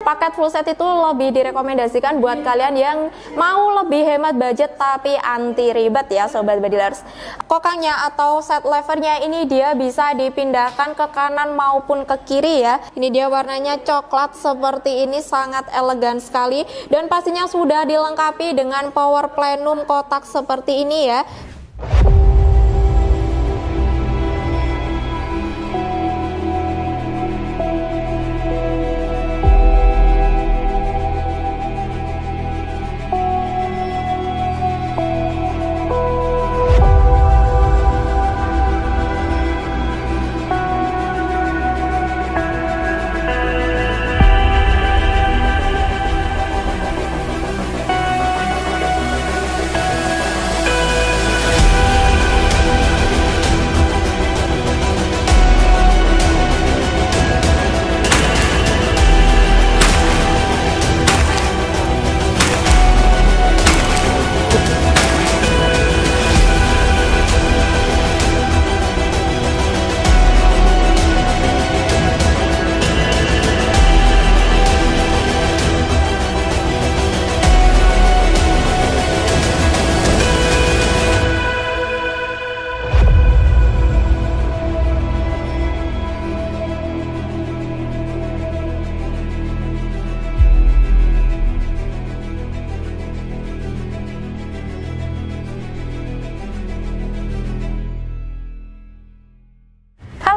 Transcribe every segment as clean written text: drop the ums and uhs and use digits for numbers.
paket full set itu lebih direkomendasikan buat kalian yang mau lebih hemat budget tapi anti ribet ya Sobat Bedilers. Kokangnya atau set levernya ini dia bisa dipindahkan ke kanan maupun ke kiri ya. Ini dia warnanya coklat seperti ini, sangat elegan sekali, dan pastinya sudah dilengkapi dengan power plenum kotak seperti ini ya.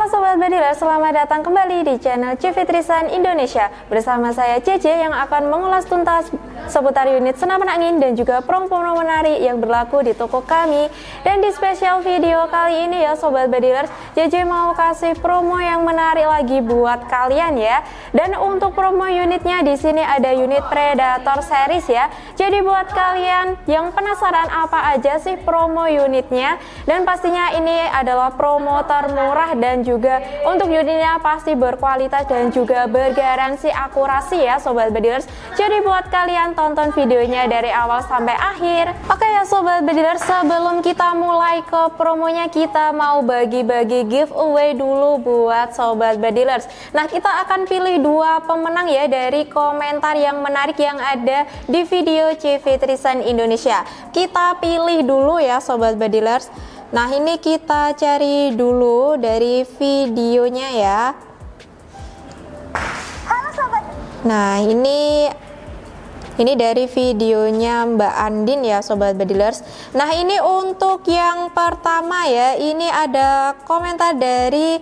Sobat Bedilers, selamat datang kembali di channel CV Trisan Indonesia. Bersama saya CC yang akan mengulas tuntas seputar unit senapan angin dan juga promo-promo menarik yang berlaku di toko kami. Dan di spesial video kali ini ya Sobat Bedilers, CC mau kasih promo yang menarik lagi buat kalian ya. Dan untuk promo unitnya di sini ada unit Predator series ya. Jadi buat kalian yang penasaran apa aja sih promo unitnya, dan pastinya ini adalah promo termurah dan juga untuk unitnya pasti berkualitas dan juga bergaransi akurasi ya Sobat Bedilers. Jadi buat kalian tonton videonya dari awal sampai akhir. Oke ya Sobat Bedilers, sebelum kita mulai ke promonya, kita mau bagi-bagi giveaway dulu buat Sobat Bedilers. Nah, kita akan pilih dua pemenang ya dari komentar yang menarik yang ada di video CV Trisan Indonesia. Kita pilih dulu ya Sobat Bedilers. Nah, ini kita cari dulu dari videonya ya. Halo Sobat. Nah, ini dari videonya Mbak Andin ya Sobat Bedilers. Nah, ini untuk yang pertama ya, ini ada komentar dari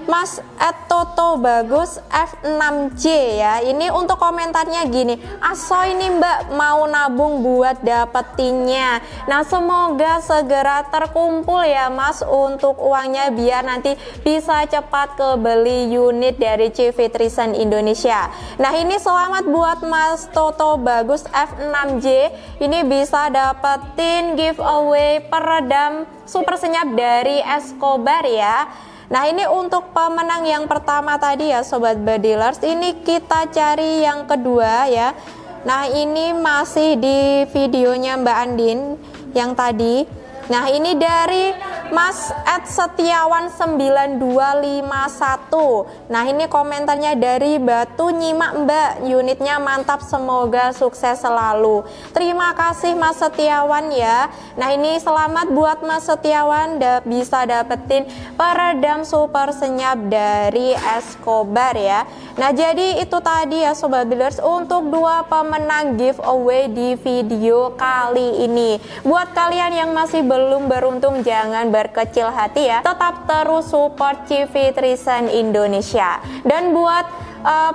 Mas Toto Bagus F6J ya. Ini untuk komentarnya gini, aso ini Mbak mau nabung buat dapetinnya. Nah, semoga segera terkumpul ya Mas untuk uangnya biar nanti bisa cepat kebeli unit dari CV Trisan Indonesia. Nah, ini selamat buat Mas Toto Bagus F6J. Ini bisa dapetin giveaway peredam super senyap dari Escobar ya. Nah, ini untuk pemenang yang pertama tadi ya Sobat Bedilers. Ini kita cari yang kedua ya. Nah, ini masih di videonya Mbak Andin yang tadi. Nah, ini dari Mas Setiawan 9251. Nah, ini komentarnya dari Batu Nyimak Mbak, unitnya mantap, semoga sukses selalu. Terima kasih Mas Setiawan ya. Nah, ini selamat buat Mas Setiawan bisa dapetin peredam super senyap dari Escobar ya. Nah, jadi itu tadi ya Sobat Bedilers untuk dua pemenang giveaway di video kali ini. Buat kalian yang masih belum beruntung, jangan berkecil hati ya, tetap terus support CV Trisan Indonesia. Dan buat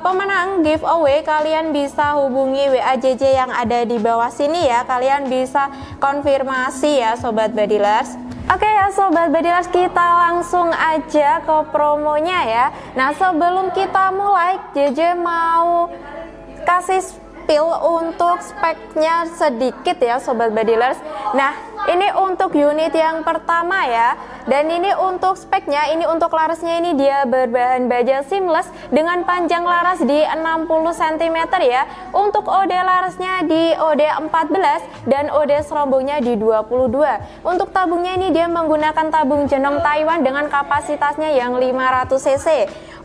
pemenang giveaway, kalian bisa hubungi WA-JJ yang ada di bawah sini ya. Kalian bisa konfirmasi ya Sobat Bedilers. Oke ya Sobat Bedilers, kita langsung aja ke promonya ya. Nah, sebelum kita mulai, JJ mau kasih spill untuk speknya sedikit ya Sobat Bedilers. Nah, ini untuk unit yang pertama ya. Dan ini untuk speknya, ini untuk larasnya ini dia berbahan baja seamless dengan panjang laras di 60 cm ya. Untuk OD larasnya di OD 14 dan OD serombongnya di 22. Untuk tabungnya ini dia menggunakan tabung Jenong Taiwan dengan kapasitasnya yang 500 cc.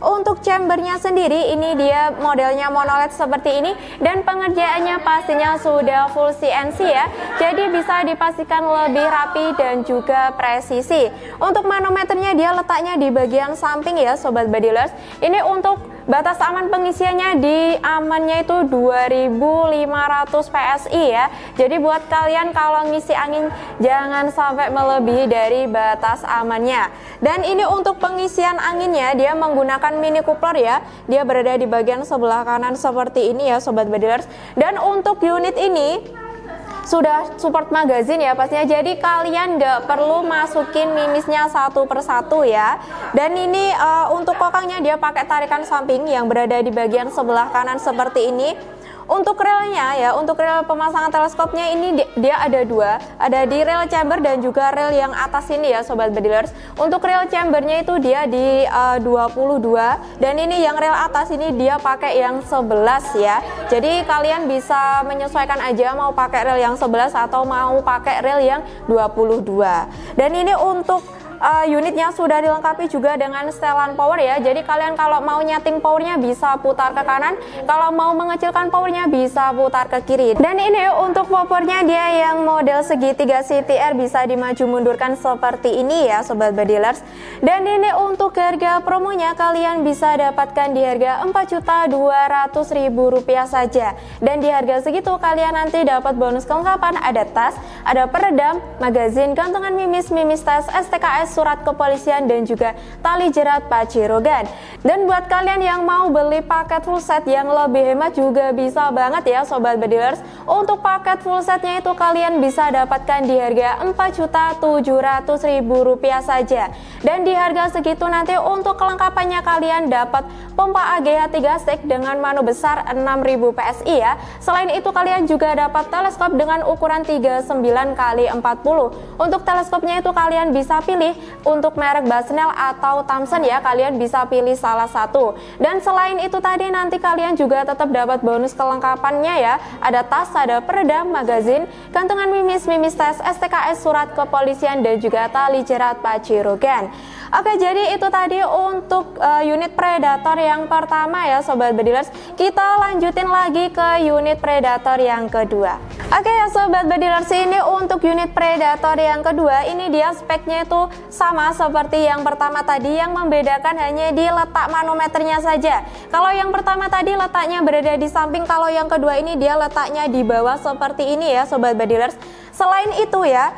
untuk chambernya sendiri ini dia modelnya monoled seperti ini, dan pengerjaannya pastinya sudah full CNC ya, jadi bisa dipastikan lebih rapi dan juga presisi. Untuk manometernya dia letaknya di bagian samping ya Sobat Badilers. Ini untuk batas aman pengisiannya di amannya itu 2500 PSI ya. Jadi buat kalian kalau ngisi angin jangan sampai melebihi dari batas amannya. Dan ini untuk pengisian anginnya dia menggunakan mini coupler ya. Dia berada di bagian sebelah kanan seperti ini ya Sobat Badilers. Dan untuk unit ini sudah support magazine ya pastinya, jadi kalian nggak perlu masukin mimisnya satu persatu ya. Dan ini untuk kokangnya dia pakai tarikan samping yang berada di bagian sebelah kanan seperti ini. Untuk relnya ya, untuk rel pemasangan teleskopnya ini dia ada dua, ada di rel chamber dan juga rel yang atas ini ya Sobat Badilers. Untuk rel chambernya itu dia di 22, dan ini yang rel atas ini dia pakai yang 11 ya. Jadi kalian bisa menyesuaikan aja mau pakai rel yang 11 atau mau pakai rel yang 22. Dan ini untuk unitnya sudah dilengkapi juga dengan setelan power ya. Jadi kalian kalau mau nyeting powernya bisa putar ke kanan, kalau mau mengecilkan powernya bisa putar ke kiri. Dan ini untuk popornya dia yang model segitiga CTR, bisa dimaju mundurkan seperti ini ya Sobat Badilers. Dan ini untuk harga promonya kalian bisa dapatkan di harga Rp4.200.000 saja. Dan di harga segitu kalian nanti dapat bonus kelengkapan, ada tas, ada peredam, magazin, gantungan mimis, mimis tas, STKS, surat kepolisian, dan juga tali jerat pacirogan. Dan buat kalian yang mau beli paket full set yang lebih hemat juga bisa banget ya Sobat Badilers. Untuk paket full setnya itu kalian bisa dapatkan di harga Rp4.700.000 saja. Dan di harga segitu nanti untuk kelengkapannya kalian dapat pompa AGH 3 stick dengan mano besar 6000 PSI ya. Selain itu kalian juga dapat teleskop dengan ukuran 39x40. Untuk teleskopnya itu kalian bisa pilih untuk merek Basnel atau Thomson ya, kalian bisa pilih salah satu. Dan selain itu tadi nanti kalian juga tetap dapat bonus kelengkapannya ya, ada tas, ada peredam, magazin, gantungan mimis, mimis tes, STKS, surat kepolisian, dan juga tali jerat pacirogan. Oke, jadi itu tadi untuk unit Predator yang pertama ya Sobat Badilers. Kita lanjutin lagi ke unit Predator yang kedua. Oke ya Sobat Badilers, ini untuk unit Predator yang kedua, ini dia speknya itu sama seperti yang pertama tadi, yang membedakan hanya di letak manometernya saja. Kalau yang pertama tadi letaknya berada di samping, kalau yang kedua ini dia letaknya di bawah seperti ini ya Sobat Badilers. Selain itu ya,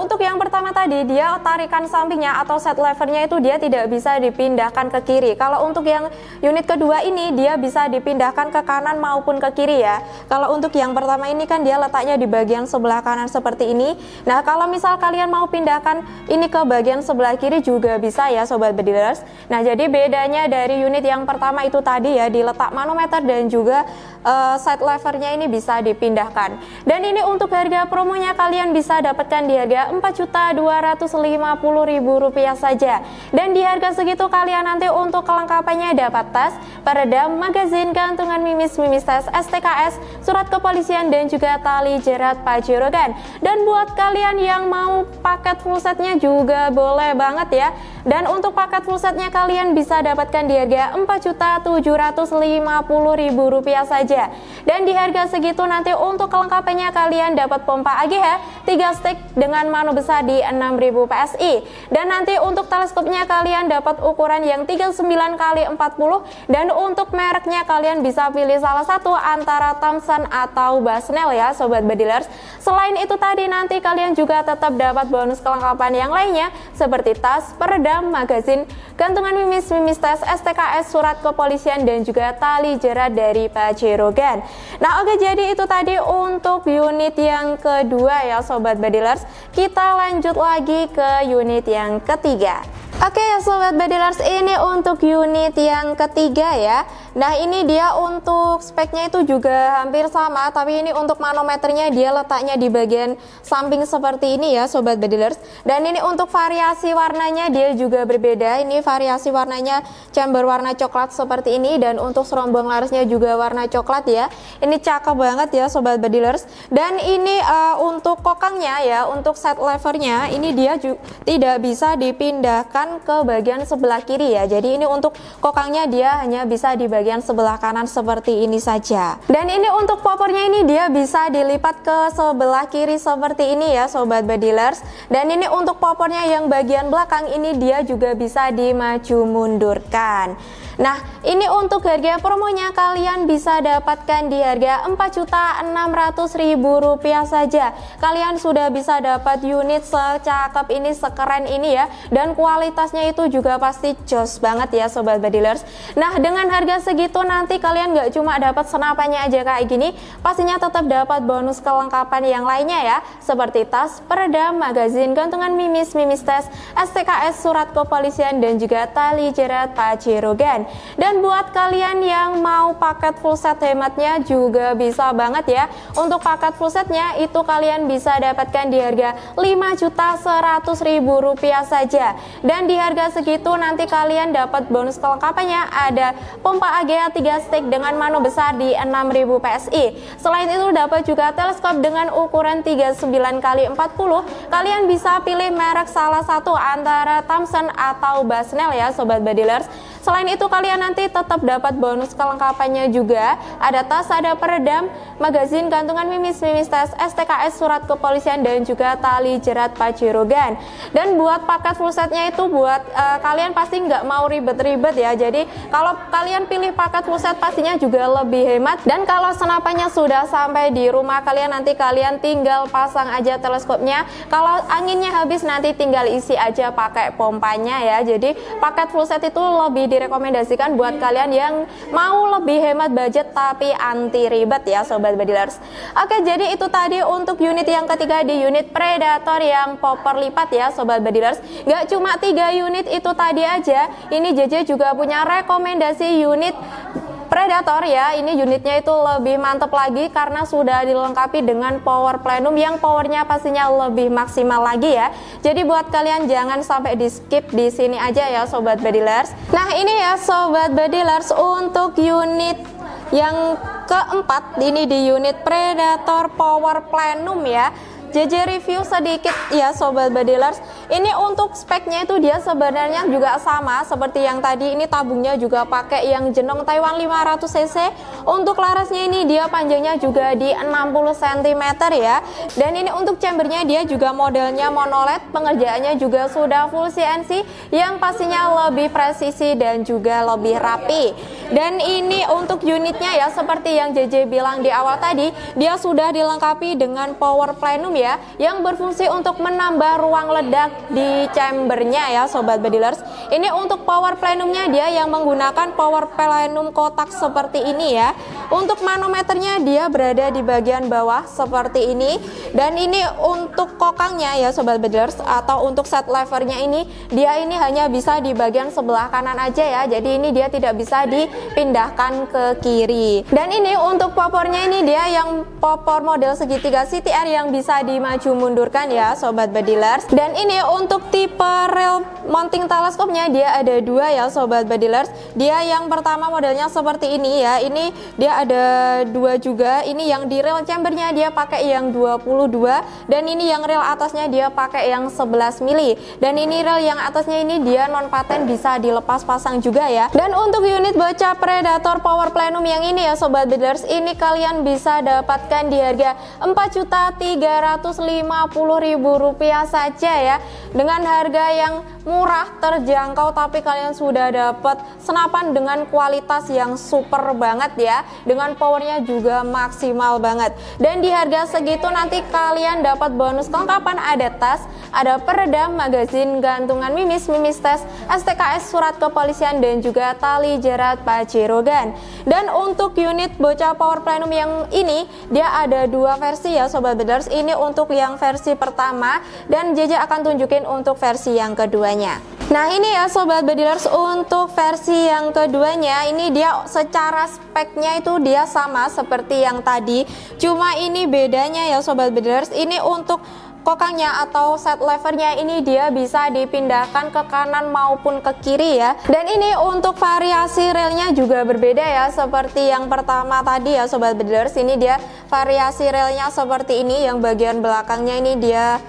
untuk yang pertama tadi dia tarikan sampingnya atau set levernya itu dia tidak bisa dipindahkan ke kiri. Kalau untuk yang unit kedua ini dia bisa dipindahkan ke kanan maupun ke kiri ya. Kalau untuk yang pertama ini kan dia letaknya di bagian sebelah kanan seperti ini. Nah kalau misal kalian mau pindahkan ini ke bagian sebelah kiri juga bisa ya Sobat Badilers. Nah jadi bedanya dari unit yang pertama itu tadi ya, di letak manometer dan juga side levernya ini bisa dipindahkan. Dan ini untuk harga promonya kalian bisa dapatkan di harga Rp4.250.000 saja. Dan di harga segitu kalian nanti untuk kelengkapannya dapat tas, peredam, magazin, gantungan mimis, mimis tes, STKS, surat kepolisian, dan juga tali jerat pacirogan. Dan buat kalian yang mau paket full setnya juga boleh banget ya. Dan untuk paket full setnya kalian bisa dapatkan di harga Rp4.750.000 saja. Dan di harga segitu nanti untuk kelengkapannya kalian dapat pompa AGH 3 stick dengan mano besar di 6000 PSI. Dan nanti untuk teleskopnya kalian dapat ukuran yang 39x40, dan untuk mereknya kalian bisa pilih salah satu antara Thomson atau Basnel ya Sobat Badilers. Selain itu tadi nanti kalian juga tetap dapat bonus kelengkapan yang lainnya seperti tas, peredam, magazin, gantungan mimis, mimis tes, STKS, surat kepolisian, dan juga tali jerat dari pacirogan. Nah oke, jadi itu tadi untuk unit yang kedua ya Sobat Badilers. Kita lanjut lagi ke unit yang ketiga. Oke ya Sobat Badilers, ini untuk unit yang ketiga ya. Nah ini dia untuk speknya itu juga hampir sama, tapi ini untuk manometernya dia letaknya di bagian samping seperti ini ya Sobat Badilers. Dan ini untuk variasi warnanya dia juga berbeda. Ini variasi warnanya chamber warna coklat seperti ini, dan untuk serombong larasnya juga warna coklat ya. Ini cakep banget ya Sobat Bedilers. Dan ini untuk kokangnya ya, untuk set levernya ini dia tidak bisa dipindahkan ke bagian sebelah kiri ya. Jadi ini untuk kokangnya dia hanya bisa di bagian sebelah kanan seperti ini saja. Dan ini untuk popornya ini dia bisa dilipat ke sebelah kiri seperti ini ya Sobat Bedilers. Dan ini untuk popornya yang bagian belakang ini dia juga bisa dimaju mundurkan. Nah, ini untuk harga promonya kalian bisa dapatkan di harga Rp4.600.000 saja. Kalian sudah bisa dapat unit secakep ini, sekeren ini ya, dan kualitasnya itu juga pasti jos banget ya Sobat Bedilers. Nah, dengan harga segitu nanti kalian nggak cuma dapat senapannya aja kayak gini, pastinya tetap dapat bonus kelengkapan yang lainnya ya, seperti tas, peredam, magazin, gantungan mimis, mimis tes, STKS, surat kepolisian, dan juga tali jerat Pajero Gan. Dan buat kalian yang mau paket full set hematnya juga bisa banget ya. Untuk paket full setnya itu kalian bisa dapatkan di harga Rp5.100.000 saja. Dan di harga segitu nanti kalian dapat bonus kelengkapannya, ada pompa AGA 3 stick dengan mano besar di 6000 PSI. Selain itu dapat juga teleskop dengan ukuran 39x40. Kalian bisa pilih merek salah satu antara Thomson atau Basnel ya Sobat Bedilers. Selain itu kalian nanti tetap dapat bonus kelengkapannya juga, ada tas, ada peredam, magazin, gantungan mimis, mimis tes, STKS, surat kepolisian, dan juga tali jerat Pajero Gan. Dan buat paket full setnya itu buat kalian pasti nggak mau ribet-ribet ya. Jadi kalau kalian pilih paket full set pastinya juga lebih hemat. Dan kalau senapannya sudah sampai di rumah kalian, nanti kalian tinggal pasang aja teleskopnya. Kalau anginnya habis nanti tinggal isi aja pakai pompanya ya. Jadi paket full set itu lebih direkomendasikan buat kalian yang mau lebih hemat budget tapi anti ribet ya Sobat Bedilers. Oke, jadi itu tadi untuk unit yang ketiga di unit Predator yang popor lipat ya Sobat Bedilers. Gak cuma 3 unit itu tadi aja, ini JJ juga punya rekomendasi unit Predator ya. Ini unitnya itu lebih mantep lagi karena sudah dilengkapi dengan power plenum yang powernya pastinya lebih maksimal lagi ya. Jadi buat kalian jangan sampai di skip di sini aja ya Sobat Bedilers. Nah, ini ya Sobat Bedilers untuk unit yang keempat, ini di unit Predator power plenum ya. JJ review sedikit ya Sobat Bedilers. Ini untuk speknya itu dia sebenarnya juga sama seperti yang tadi. Ini tabungnya juga pakai yang jenong Taiwan 500 cc. Untuk larasnya ini dia panjangnya juga di 60 cm ya. Dan ini untuk chambernya dia juga modelnya monoled. Pengerjaannya juga sudah full CNC yang pastinya lebih presisi dan juga lebih rapi. Dan ini untuk unitnya ya, seperti yang JJ bilang di awal tadi, dia sudah dilengkapi dengan power plenum ya, yang berfungsi untuk menambah ruang ledak di chambernya ya Sobat Bedilers. Ini untuk power plenumnya dia yang menggunakan power plenum kotak seperti ini ya. Untuk manometernya dia berada di bagian bawah seperti ini. Dan ini untuk kokangnya ya Sobat Bedilers, atau untuk set levernya ini, dia ini hanya bisa di bagian sebelah kanan aja ya. Jadi ini dia tidak bisa dipindahkan ke kiri. Dan ini untuk popornya ini dia yang popor model segitiga CTR yang bisa dimaju mundurkan ya Sobat Bedilers. Dan ini untuk tipe rel mounting teleskopnya dia ada 2 ya Sobat Bedilers. Dia yang pertama modelnya seperti ini ya. Ini dia ada 2 juga. Ini yang di rel chambernya dia pakai yang 22, dan ini yang rel atasnya dia pakai yang 11 mili. Dan ini rel yang atasnya ini dia non paten, bisa dilepas pasang juga ya. Dan untuk unit bocah Predator power plenum yang ini ya Sobat Bedilers, ini kalian bisa dapatkan di harga Rp4.350.000 saja ya. Dengan harga yang murah, terjangkau, tapi kalian sudah dapat senapan dengan kualitas yang super banget ya, dengan powernya juga maksimal banget. Dan di harga segitu nanti kalian dapat bonus kelengkapan, ada tas, ada peredam, magazin, gantungan mimis, mimis tes, STKS, surat kepolisian, dan juga tali jerat Pajero Gan. Dan untuk unit bocah power plenum yang ini dia ada 2 versi ya Sobat Bedilers. Ini untuk yang versi pertama, dan JJ akan tunjukin untuk versi yang keduanya. Nah, ini ya Sobat Bedilers untuk versi yang keduanya. Ini dia secara speknya itu dia sama seperti yang tadi, cuma ini bedanya ya Sobat Bedilers. Ini untuk kokangnya atau set levernya ini dia bisa dipindahkan ke kanan maupun ke kiri ya. Dan ini untuk variasi relnya juga berbeda ya, seperti yang pertama tadi ya Sobat Bedilers. Ini dia variasi relnya seperti ini, yang bagian belakangnya ini dia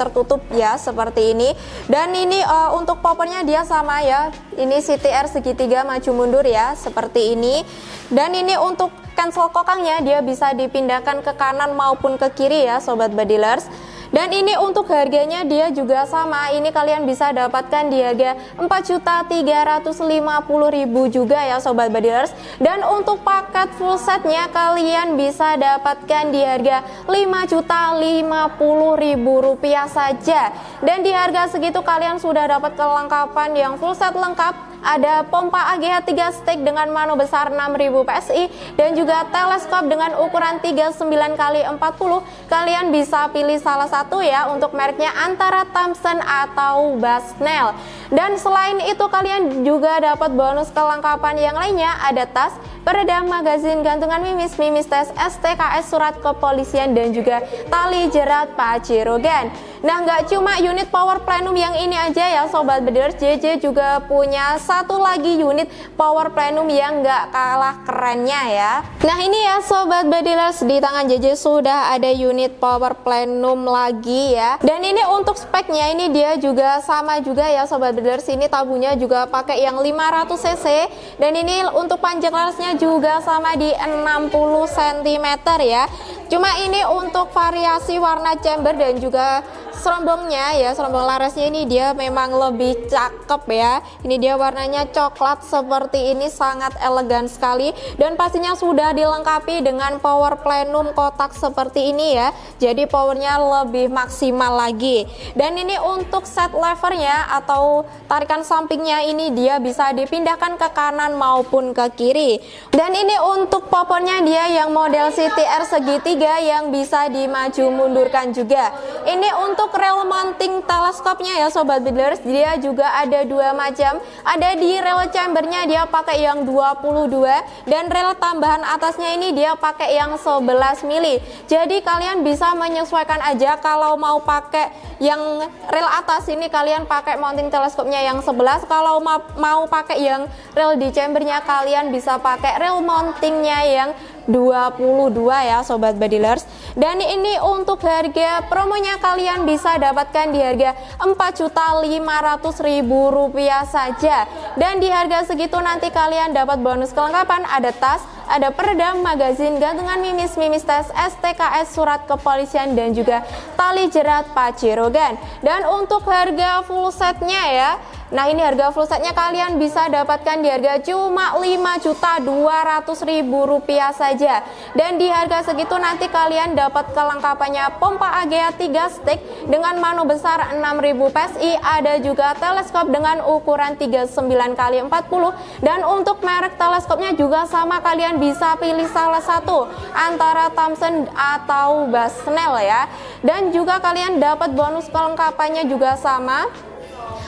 tertutup ya seperti ini. Dan ini untuk poppernya dia sama ya, ini CTR segitiga maju mundur ya seperti ini. Dan ini untuk cancel kokangnya dia bisa dipindahkan ke kanan maupun ke kiri ya Sobat Bedilers. Dan ini untuk harganya dia juga sama, ini kalian bisa dapatkan di harga 4.350.000 juga ya Sobat Bedilers. Dan untuk paket full setnya kalian bisa dapatkan di harga 5.050.000 rupiah saja. Dan di harga segitu kalian sudah dapat kelengkapan yang full set lengkap. Ada pompa AGH 3 stick dengan mano besar 6000 PSI dan juga teleskop dengan ukuran 39x40. Kalian bisa pilih salah satu ya untuk mereknya antara Thomson atau Bushnell. Dan selain itu kalian juga dapat bonus kelengkapan yang lainnya, ada tas, peredam, magazin, gantungan mimis, mimis tes, STKS, surat kepolisian, dan juga tali jerat pacirogan. Nah, nggak cuma unit power plenum yang ini aja ya Sobat Bedilers, JJ juga punya satu lagi unit power plenum yang nggak kalah kerennya ya. Nah ini ya Sobat Bedilers, di tangan JJ sudah ada unit power plenum lagi ya. Dan ini untuk speknya ini dia juga sama juga ya Sobat Bedilers, ini tabungnya juga pakai yang 500 cc. Dan ini untuk panjang larasnya juga sama di 60 cm ya. Cuma ini untuk variasi warna chamber dan juga serombongnya ya, serombong larasnya ini dia memang lebih cakep ya. Ini dia warnanya coklat seperti ini, sangat elegan sekali. Dan pastinya sudah dilengkapi dengan power plenum kotak seperti ini ya, jadi powernya lebih maksimal lagi. Dan ini untuk set levernya atau tarikan sampingnya ini dia bisa dipindahkan ke kanan maupun ke kiri. Dan ini untuk poppernya dia yang model CTR segitiga yang bisa dimaju mundurkan juga. Ini untuk rel mounting teleskopnya ya Sobat Bedilers, dia juga ada dua macam. Ada di rel chambernya dia pakai yang 22 dan rel tambahan atasnya ini dia pakai yang 11 mili. Jadi kalian bisa menyesuaikan aja, kalau mau pakai yang rel atas ini kalian pakai mounting teleskopnya yang 11, kalau mau pakai yang rel di chambernya kalian bisa pakai rel mountingnya yang 22 ya Sobat Bedilers. Dan ini untuk harga promonya kalian bisa dapatkan di harga 4.500.000 rupiah saja. Dan di harga segitu nanti kalian dapat bonus kelengkapan, ada tas, ada peredam, magazin, gantungan mimis, mimis tes, STKS, surat kepolisian, dan juga tali jerat pacirogan. Dan untuk harga full setnya ya, nah ini harga full setnya kalian bisa dapatkan di harga cuma 5.200.000 rupiah saja. Dan di harga segitu nanti kalian dapat kelengkapannya pompa AGH 3 stick dengan mano besar 6000 PSI, ada juga teleskop dengan ukuran 39x40. Dan untuk merek teleskopnya juga sama, kalian bisa pilih salah satu antara Thomson atau Bushnell ya. Dan juga kalian dapat bonus kelengkapannya juga sama,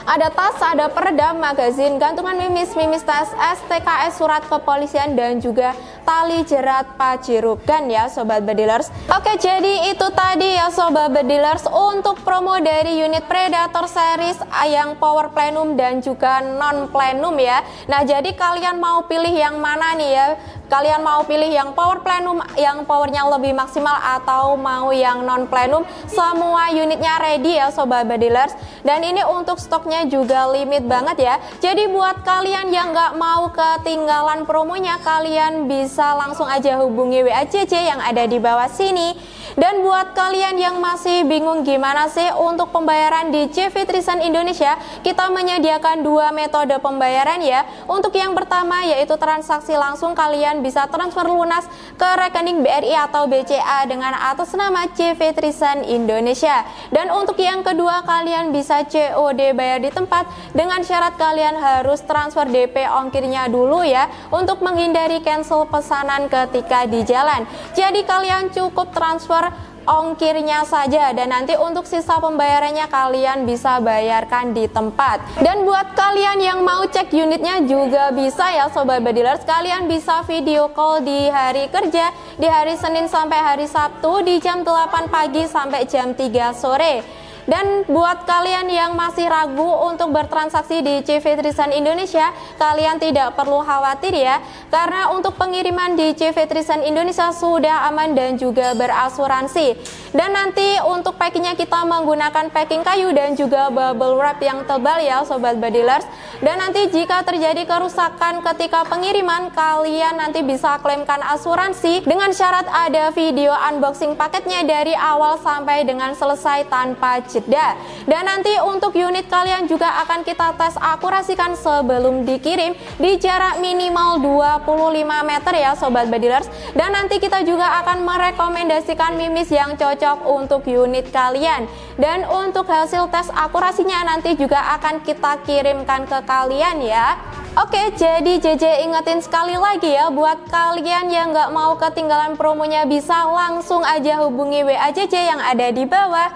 ada tas, ada peredam, magazin, gantungan mimis, mimis tas, STKS, surat kepolisian, dan juga tali jerat pacirogan ya Sobat Bedilers. Oke, jadi itu tadi ya Sobat Bedilers untuk promo dari unit Predator series yang power plenum dan juga non plenum ya. Nah jadi kalian mau pilih yang mana nih ya? Kalian mau pilih yang power plenum yang powernya lebih maksimal atau mau yang non plenum? Semua unitnya ready ya Sobat Bedilers. Dan ini untuk stoknya juga limit banget ya. Jadi buat kalian yang nggak mau ketinggalan promonya, kalian bisa langsung aja hubungi WA JJ yang ada di bawah sini. Dan buat kalian yang masih bingung gimana sih untuk pembayaran di CV Trisan Indonesia, kita menyediakan dua metode pembayaran ya. Untuk yang pertama yaitu transaksi langsung, kalian bisa transfer lunas ke rekening BRI atau BCA dengan atas nama CV Trisan Indonesia. Dan untuk yang kedua kalian bisa COD bayar di tempat dengan syarat kalian harus transfer DP ongkirnya dulu ya, untuk menghindari cancel pesanan ketika di jalan. Jadi kalian cukup transfer ongkirnya saja, dan nanti untuk sisa pembayarannya kalian bisa bayarkan di tempat. Dan buat kalian yang mau cek unitnya juga bisa ya Sobat Badilers, kalian bisa video call di hari kerja, di hari Senin sampai hari Sabtu di jam 8 pagi sampai jam 3 sore. Dan buat kalian yang masih ragu untuk bertransaksi di CV Trisan Indonesia, kalian tidak perlu khawatir ya, karena untuk pengiriman di CV Trisan Indonesia sudah aman dan juga berasuransi. Dan nanti untuk packingnya kita menggunakan packing kayu dan juga bubble wrap yang tebal ya Sobat Badilers. Dan nanti jika terjadi kerusakan ketika pengiriman, kalian nanti bisa klaimkan asuransi dengan syarat ada video unboxing paketnya dari awal sampai dengan selesai tanpa jeda. Dan nanti untuk unit kalian juga akan kita tes akurasikan sebelum dikirim di jarak minimal 25 meter ya Sobat Badilers. Dan nanti kita juga akan merekomendasikan mimis yang cocok untuk unit kalian. Dan untuk hasil tes akurasinya nanti juga akan kita kirimkan ke kalian ya. Oke, jadi JJ ingetin sekali lagi ya, buat kalian yang nggak mau ketinggalan promonya bisa langsung aja hubungi WA JJ yang ada di bawah.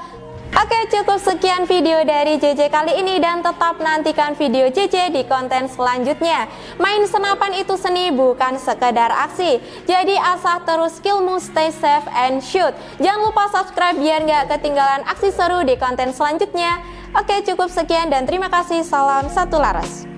Oke, cukup sekian video dari JJ kali ini, dan tetap nantikan video JJ di konten selanjutnya. Main senapan itu seni, bukan sekedar aksi. Jadi asah terus skillmu, stay safe and shoot. Jangan lupa subscribe biar nggak ketinggalan aksi seru di konten selanjutnya. Oke, cukup sekian dan terima kasih. Salam satu laras.